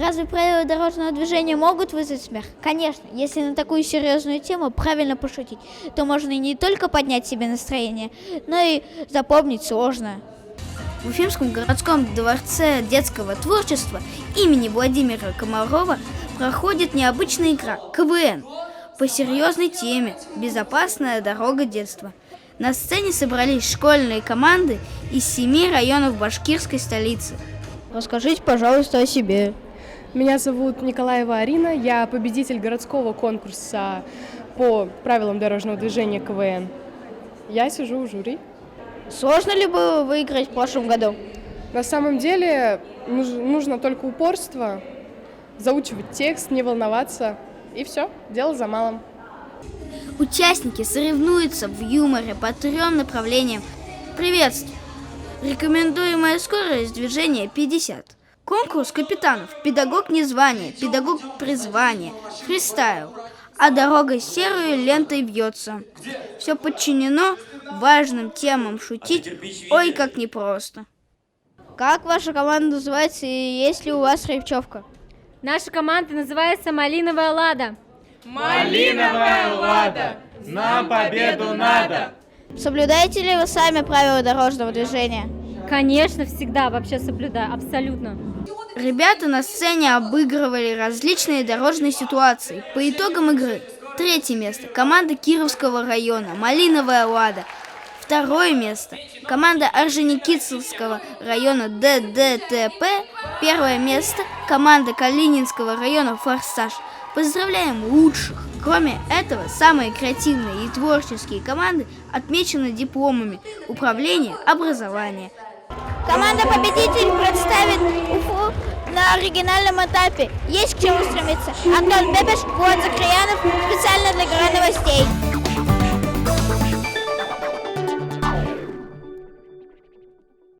Разве правила дорожного движения могут вызвать смех? Конечно, если на такую серьезную тему правильно пошутить, то можно и не только поднять себе настроение, но и запомнить сложное. В Уфимском городском дворце детского творчества имени Владимира Комарова проходит необычная игра КВН по серьезной теме «Безопасная дорога детства». На сцене собрались школьные команды из 7 районов башкирской столицы. Расскажите, пожалуйста, о себе. Меня зовут Николаева Арина, я победитель городского конкурса по правилам дорожного движения КВН. Я сижу в жюри. Сложно ли было выиграть в прошлом году? На самом деле нужно только упорство, заучивать текст, не волноваться, и все, дело за малым. Участники соревнуются в юморе по 3 направлениям. Приветствую! Рекомендуемая скорость движения 50. Конкурс капитанов, педагог незвания, педагог призвания, фристайл, а дорога серой лентой вьется. Все подчинено важным темам, шутить ой как непросто. Как ваша команда называется и есть ли у вас речевка? Наша команда называется «Малиновая лада». Малиновая лада, нам победу надо! Соблюдаете ли вы сами правила дорожного движения? Конечно, всегда вообще соблюдаю, абсолютно. Ребята на сцене обыгрывали различные дорожные ситуации. По итогам игры 3 место команда Кировского района «Малиновая лада». 2 место команда Орджоникидзевского района ДДТП. 1 место команда Калининского района «Форсаж». Поздравляем лучших! Кроме этого, самые креативные и творческие команды отмечены дипломами управления образования. Команда-победитель представит Уфу на оригинальном этапе. Есть к чему стремиться. Антон Бебеш, Влад Закрыянов, специально для Гран Новостей.